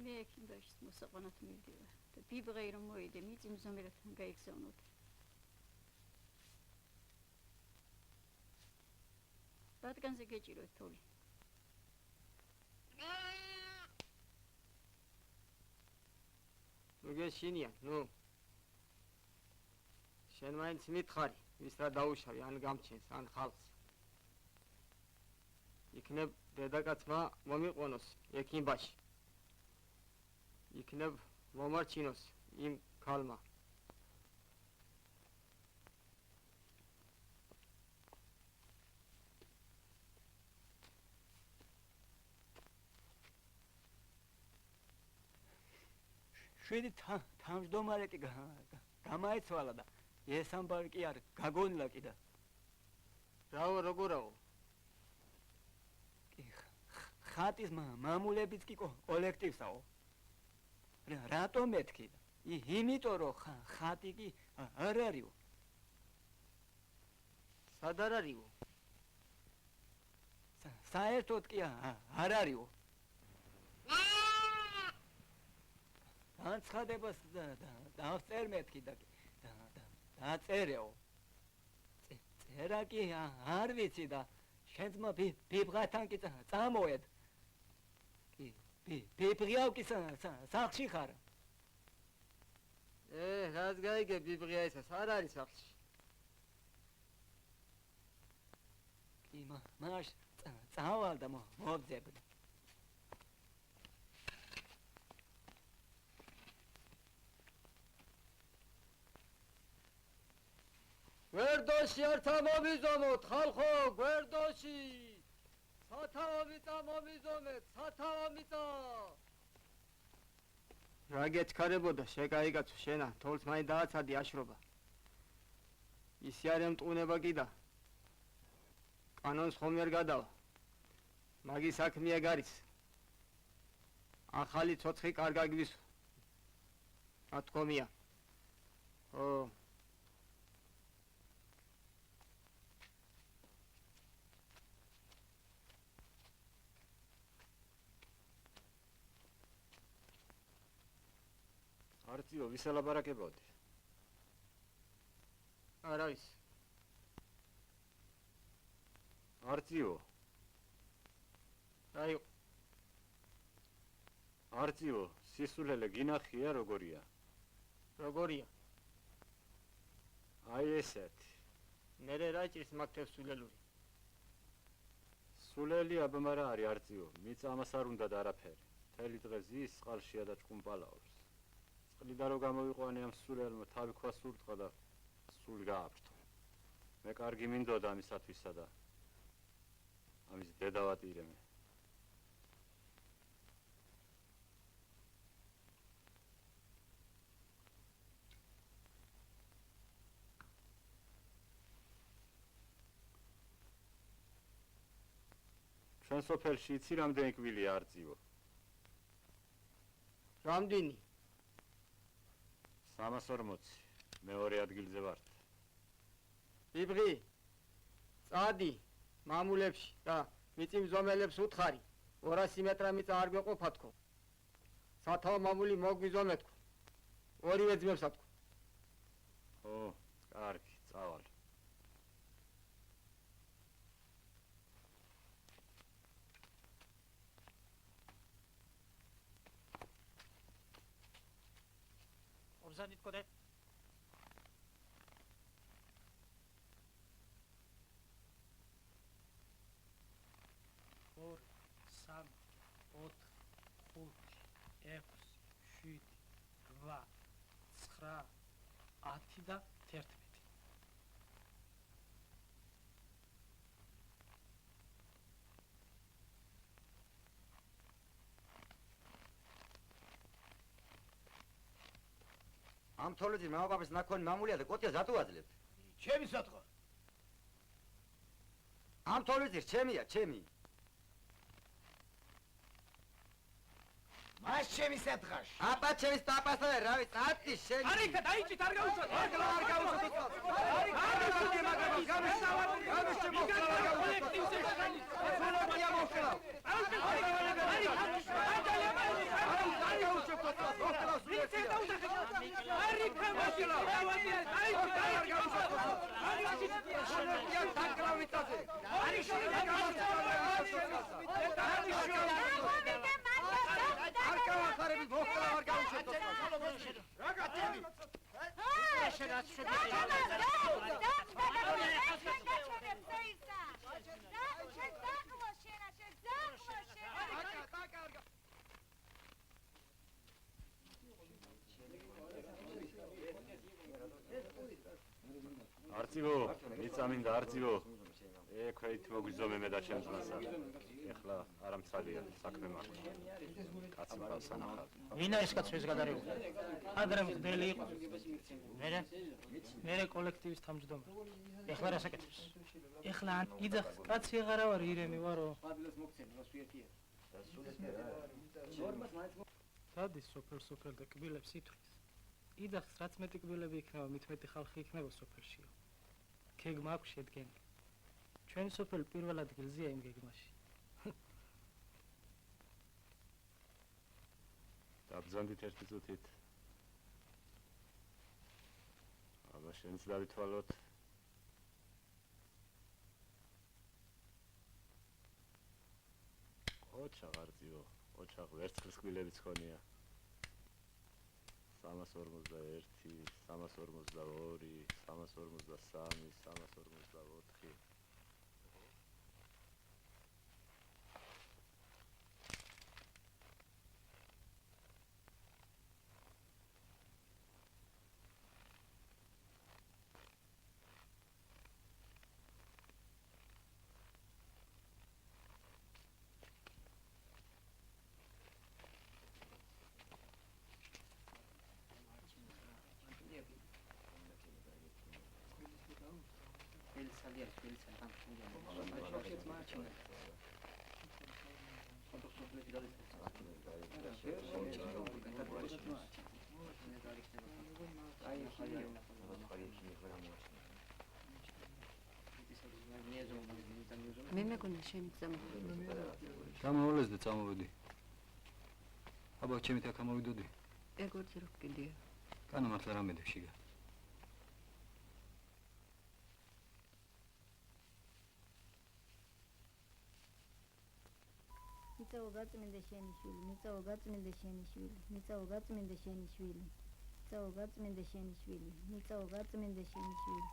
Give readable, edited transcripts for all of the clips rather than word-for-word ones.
მე ექიმბაშის მოსაყვანად მივდივარ და ბიბრე რომ მოიდე მიწიმ ზომერთან გაიგზავნოთ. რადგანზე გეჭიროთ თოვლი? ნუ გეშინია, ნუ. შენ მაინც მითხარი, ვის რა დაუშავი, ან გამჩენს, ან ხალხს. იქნებ დედაკაცმა მომიყვანოს ექიმბაში. იქნებ მომარჩინოს იმ ქალმა. შვიდი თავმჯდომარე კი გამაეცვალა და ეს ამბავი კი არ გაგონილა კიდე. რაო როგორაო? ხატის მამულებიც კი კოლექტივსაო. რატომ მეთქი? იმიტომ რომ ხატი კი არ არისო. სად არ არისო? საერთოდ კი არ არისო. განცხადებას დავწერ მეთქი და დაწერეო. წერა კი არ ვიცი და შენს ბიბრათან კი წამოედ. ბიბრიაო კი სახლში ხარ. რას გაიგე ბიბრია ესას არ არის სახლში. კი მაშ წავალ და მოვძებნე. გვერდოში ართა მომიზომოთ, ხალხო, გვერდოში! სათავო მიწა მომიზომეთ, სათავო მიწა! რა გეჩქარებოდა, შეკაიგაცო შენა, თოლს მაინც დააცადი აშრობა. ისი არ ემტყუნება კიდა. კანონს ხომ ვერ გადავა. მაგის საქმეა გარის. ახალი ცოცხი კარგა გვისო. ათქომია. ო არწიო ვისალაბარაკებოდი? არავის. არწიო. რაიო. არწიო, სისულელე გინახია როგორია? როგორია? აი ესეთი. მერე რა ჭირს მაგთებს სულელური? სულელი აბმარა არის არწიო, მიწა ამას არ უნდა და არაფერი. მთელი დღე ზის, წყალშია და ჭკუმპალაობს. წყლიდან რო გამოვიყვანე ამ სულელმა თავი ქვა სურტყა და სული გააფრთხო. მე კარგი მინდოდა ამისათვისა და ამის დედა ვატირე მე. ჩვენ სოფელში იცი რამდენი კვილია არწიო? რამდენი? 340. მეორე ადგილზე ვართ. ბიბრი, წადი მამულებში და მიწის ზომელებს უთხარი. 200 მეტრა მიწა არ გვეყოფა თქო. სათავო მამული მოგვიზომე თქო. ორივე ძმებსა თქო. ო, კარგი, წავალ. ობზანით კოდე. ორ, სამ, ოთხ, ხუთი, ექვსი, შვიდი, რვა, ცხრა, 10 და 11. ამ თოვლეთის მამაპაპის ნაქონი მამულია და კოტია ზატო აძლევთ. ჩემი სათქო. ამ თოვლეთის ჩემია, ჩემი. მას ჩემი სათხაშ. აპა ჩემის პაპასა და რავი, წათი შენი. არიქა დაიჭით არ გაუშვათ. არ გაუშვათ. გამიშჩი მაგას, გამიშჩი მოხლა კოლექტივზე გადაიჭით. სულობია მოხლა. არწივო, მიწამინდა არწივო. ექვეით მოგვიზომე მე და ჩემს მასა. ეხლა არამცალია საქმე მაქვს. კაცი ყავს ანახავ. ვინა ეს კაცი ეს გადარეული? ადრე მღდელი იყო. მერე კოლექტივის თავმჯდომარე. ეხლა რა საკეთებს? ეხლა იძახ კაცი აღარა ვარ ირემი ვარო. დადის სოფელ და კბილებს ითვლის. იძახს რაც მეტი კბილები იქნება, მით მეტი ხალხი იქნება სოფელშიო. გეგმა აქვს შედგენილი. ჩვენი სოფელი პირველ ადგილზეა იმ გეგმაში. დაბრძანდით ერთი წუთით. აბა შენც დავითვალოთ. ოჩაღ არწივო, ოჩაღ ვერცხლის კბილებიც ხონია. 341, 342, 343, 344. მე მეგონა შენი ძმა. გამოვლის და წამოვედი. აბა ჩემით აქ ამოვიდოდი. ეგორძი რო კიდია. კანა მართლა რამე შიგა. მიწაო გაწმინდა შენი შვილი, მიწაო გაწმინდა შენი შვილი, მიწაო გაწმინდა შენი შვილი, მიწაო გაწმინდა შენი შვილი, მიწაო გაწმინდა შენი შვილი.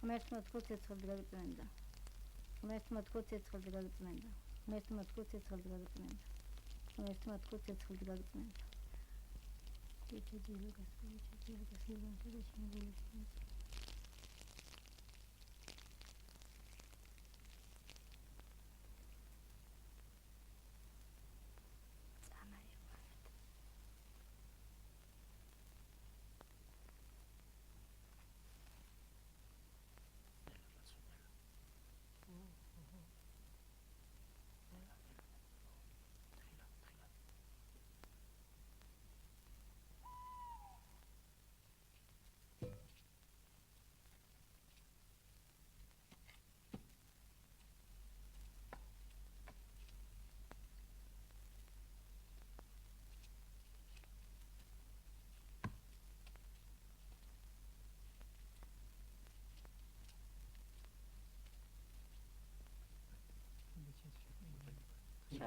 ღმერთმა თქო ცეცხლად გაგწმენდა. ღმერთმა თქო ცეცხლად გაგწმენდა. ღმერთმა თქო ცეცხლად გაგწმენდა. ღმერთმა თქო ცეცხლად გაგწმენდა. ჩეჩედილო გასული, ჩეჩედილო გასული, შენგული.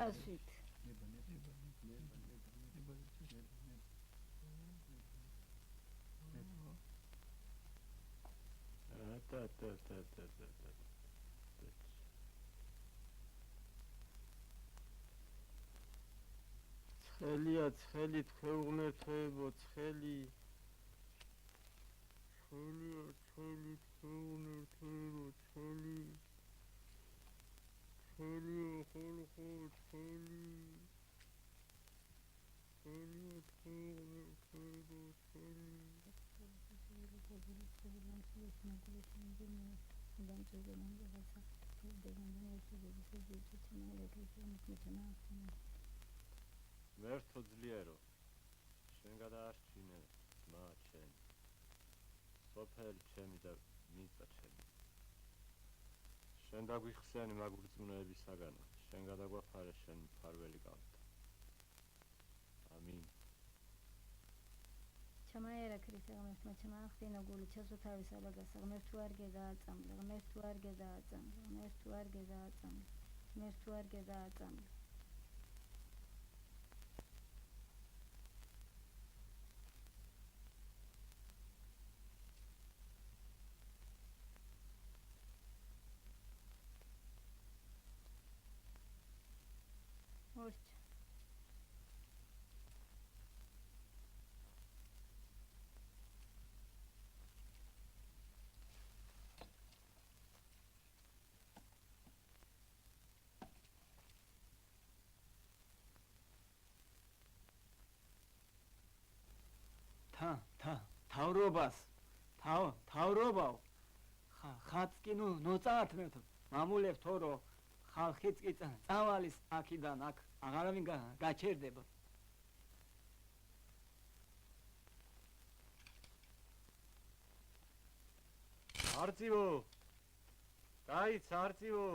Asik. ცხელია, ცხელი თქვეუღნერთოებო, ცხელი. ცხელია, ცხელი თქვეუღნერთოებო, ცხელი. ცხელია, ხალხო, ცხელი. ცხელია, თქვეუღნერთოებო, ცხელი. მერთო ძლიერო, შენ გადაარჩინე ძმა ჩემი, სოფელი ჩემი და მიწა ჩემი. შენ დაგვიხსენი მაგურწმუნეებისაგანო, შენ გადაგვაფარე შენ მფარველი გავდა. ამინ. ჩამაერა ქრისა ღმერთმა ჩამაახდინა გული ჩასო თავის ალაგასა ღმერთ თუ არ გედააწამლა ღმერთ თუ არ გედააწამლა ღმერთ თუ არ გედააწამლა ღმერთ თუ არ გედააწამლა ორჩა თავრობას თავრობაო ხაცკი ნუ წაართმევთ მამულებს თორო ხალხიც კი წავალის აქიდან აქ აღარავინ გაჩერდება არწივო დაიცა არწივო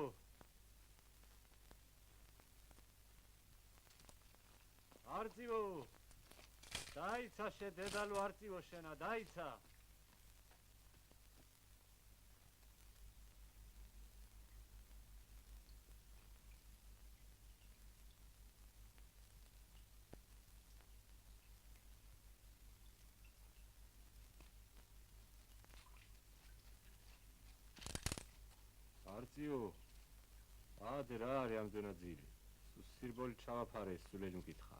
არწივო დაიცა შე დედალო არწივო შენა დაიცა არწივო ადე რა არის ამდენად ძილი სირბოლი ჩავაფარე სულელი მკითხა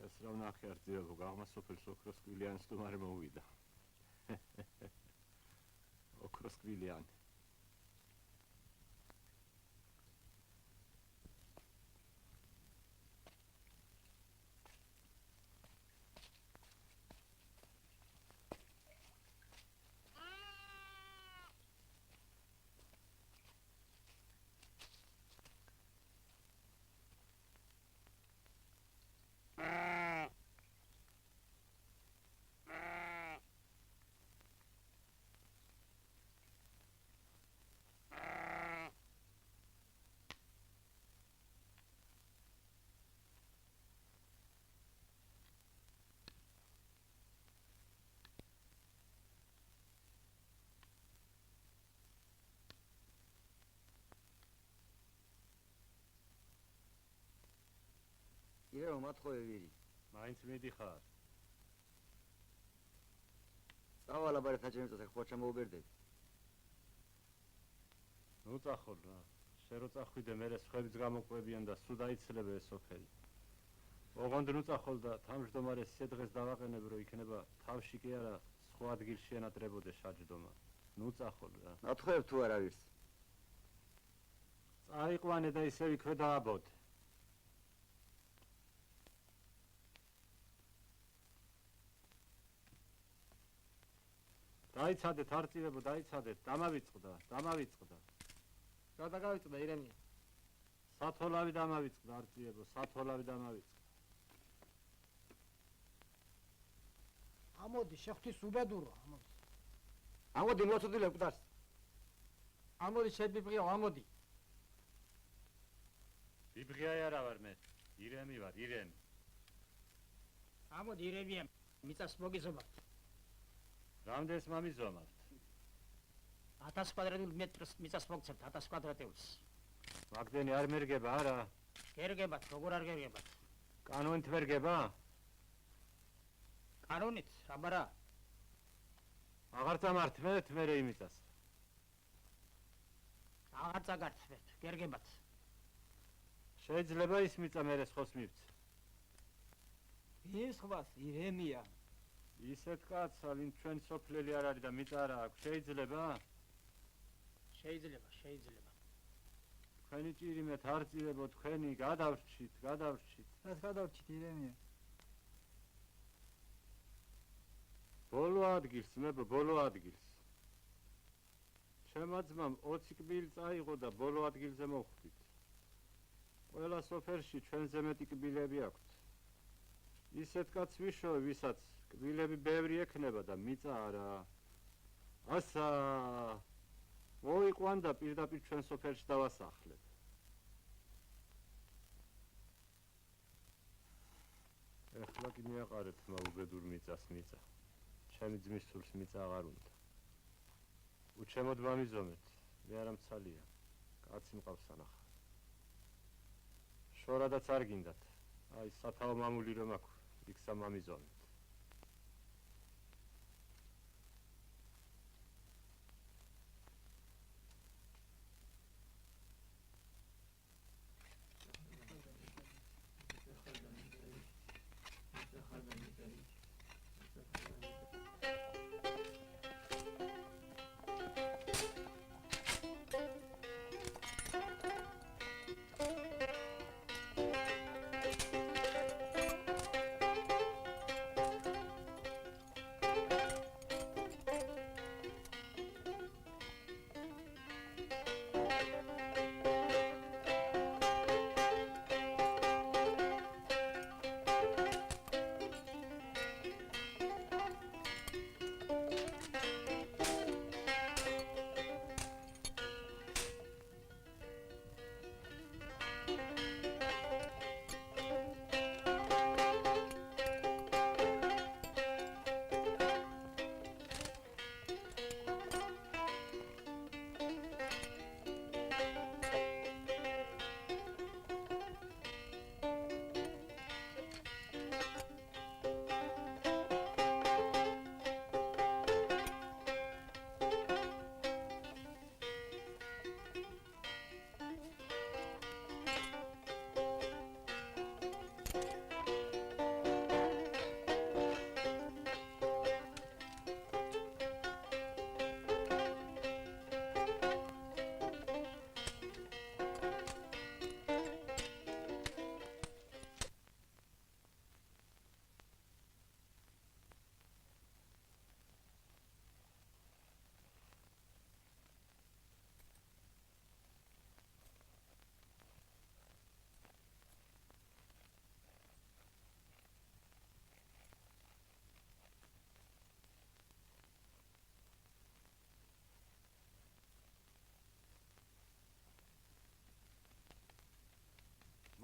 ეს რა ვნახე არწივო გაღმა სოფელს ოქროს კვილიანს თუმარე მოუვიდა ოქროს კვილიანი ირეო მათხოვევირი მაინც მიდიხარ წავალ აბარე თაჭემიწას ხო ჩამოუბერდები ნუ წახოლ რა შე რო წახვიდე მერე სხვებიც გამოყვებიან და სულ დაიცლება ეს სოფელი ოღონდ ნუ წახოლ და თავმჯდომარეს ისე დღეს დავაყენებ რომ იქნება თავში კი არა სხვა ადგილში ენატრებოდე შაჯდომა ნუ წახოლ რა მათხოვებ თუ არ არის წაიყვანე და ისევ იქვე დააბოდე დაიცადეთ არწივებო დაიცადეთ დამავიწყდა რა დაგავიწყდა ირემია სათოლავი დამავიწყდა არწივებო სათოლავი დამავიწყდა ამოდი შეხვთვის უბედურო ამოდი მოცუდილე მკვდარს ამოდი შებიბღიო ამოდი ბიბღია არა ვარ მე ირემი ვარ ირემი ამოდი ირემია მიწას მოგიზომავთ რამდენს მამიზომავთ 1000 კვადრატულ მეტრს მიწას მოგცემთ 1000 კვადრატულს მაგდენი არ მერგება არა გერგებათ როგორ არ გერგებათ კანონით მერგება კანონით აბარა აღარ წამართმევთ მერე იმიწას აღარ წაგართმევთ გერგებათ შეიძლება ის მიწა მერე ხოს მივცე ის ხვას ირემია ისეთ კაცსა ვინ ჩვენ სოფლელი არ არის და მიწა არ აქვს შეიძლება შეიძლება თქვენი ჭირიმეთ არ წირებო თქვენი გადავრჩით რას გადავრჩით ირენია? ბოლო ადგილს მებო ბოლო ადგილს ჩემმა ძმამ 20 კბილი წაიღო და ბოლო ადგილზე მოვხვდით ყველა სოფელში ჩვენზე მეტი კბილები აქვთ ისეთ კაცს ვიშოვე ვისაც კბილები ბევრი ექნება და მიწა არა ასა მოიყვან და პირდაპირ ჩვენ სოფელში დავასახლებ ეხლა კი მიაყარეთ მაუბედურ მიწას მიწა ჩემი ძმის სულს მიწა აღარ უნდა უჩემოდ მამიზომეთ მე არა მცალია კაცი მყავს ანახა შორადაც არ გინდათ აი სათავო მამული რომ აქვს იქ სამამიზომეთ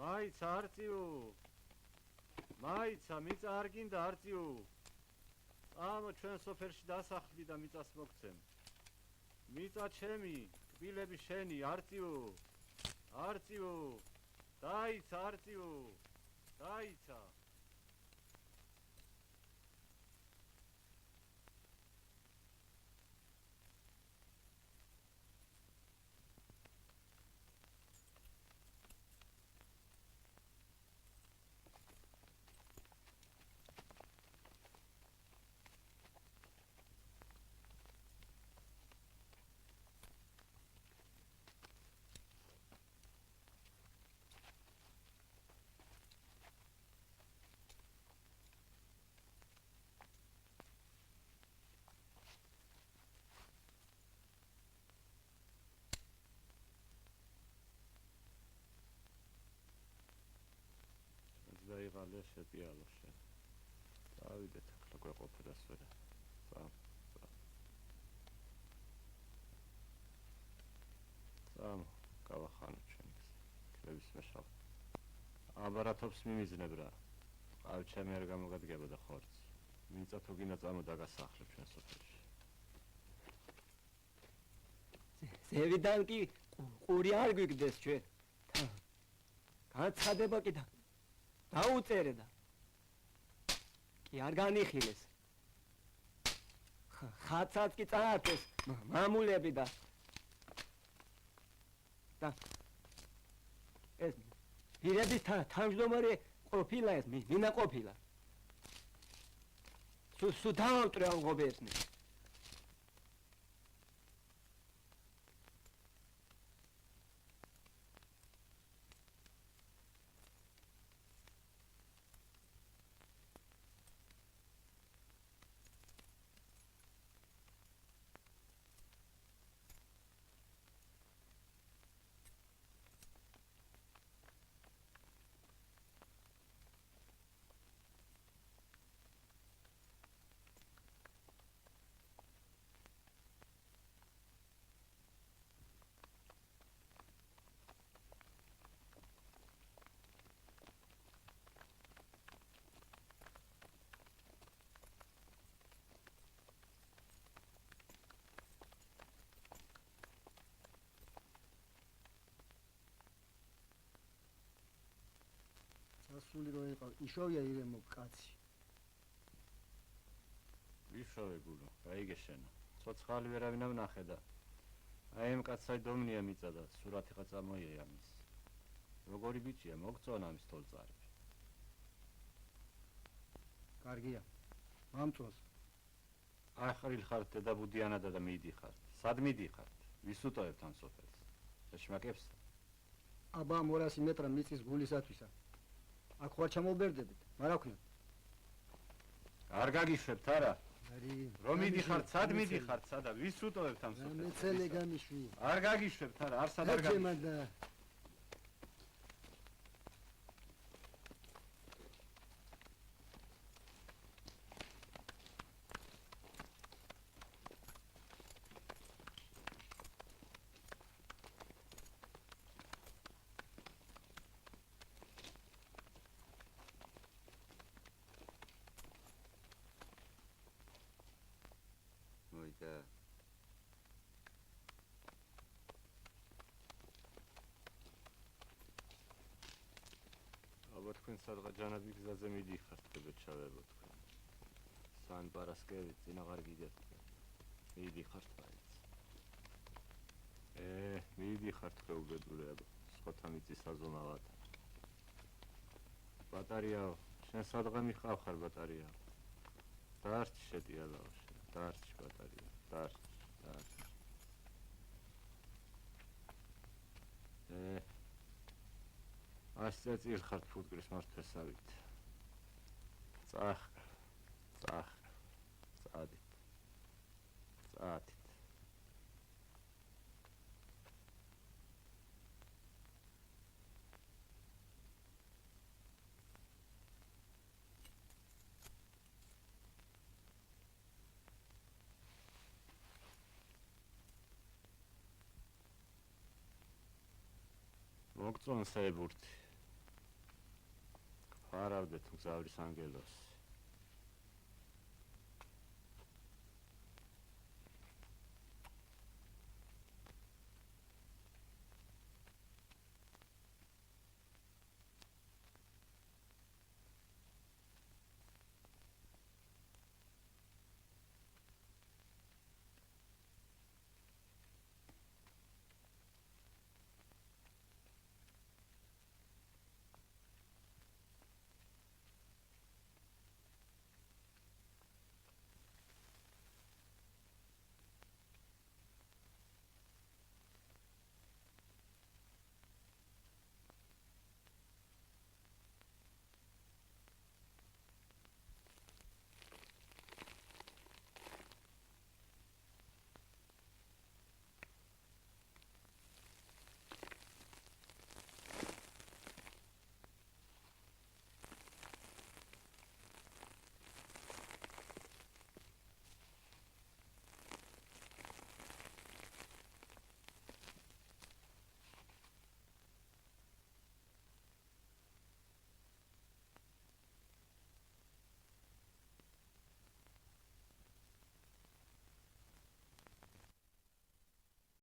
მაიცა არწიო მაიცა მიწა არ გინდა არწიო წამო ჩვენ სოფელში დასახლდი და მიწას მოგცემ მიწა ჩემი კბილები შენი არწიო დაიცა არწიო დაიცა დაიღალე შეპიალო შენ დავიდეთ ახლა გვეყოფდა სვერა წამ გავახანო ჩვენ ქლების მეშავ აბარათობს მიმიზნებ რა ყავ ჩემი არ გამოგადგებოდა ხორცი მიწა თუ გინდა წამო დაგასახლებ ჩვენ სოფელში ზევიდან კი ყური არ გვიგდეს ჩვენ განცხადება კი დაუწერე და კი არ განიხილეს ხაცაც კი წაართეს მამულები და ეს პირების თავმჯდომარე ყოფილა ეს მინა ყოფილა სუ დავამტვრე ამ ღობერთნი ასული რო იყო, იშოვია ირემო კაცი. ვიშოვე გულო, გაიგე შენო. ცოცხალი ვერავინ არ ნახე და აი ამ კაცსა დომნია მიწადა, სურათი ხა წამოიღია მის. როგორი ბიჭია, მოგწონა მის თოლწარები. კარგია. მამწოს. ახრილ ხართ დედაბუდიანადა და მიდიხართ. სად მიდიხართ? ვის უტოვებთ ამ სოფელს? შეშმაკებს? აბა 200 მეტრა მიწის გულისათვისა. აქ ხوار ჩამოვბერდებით, მაგრამ ვქნათ. არ გაგიშვებთ არა? არი. რომ მიდიხართ, სად მიდიხართ, სადა ვის უტოვებთ ამ სოფელს? მეცელე გამიშვი. არ გაგიშვებთ არა, არ სად არ გაგიშვებთ. და მოიდა. აბა თქვენ სადღა ჯანაბი გზაზე მიდიხართ, გებეჩავებო თქვენ. სან პარასკევი წინაღარ გიგეთ. მიდიხართ მაინც. მიდიხართ ხეუბედურებო, სხვათა მიწის საზომავად. ბატარიაო, შენ სადღა მიხავ ხარ ბატარიაო. დარჩ შეტიალაო შენ, დარჩ ბატარია, დარჩ. ასწე წირხართ ფუტკრის მართვესავით. წახ, წადით. წადით. მოგწონს ებურთი. ფარავდეთ მგზავრის ანგელოს.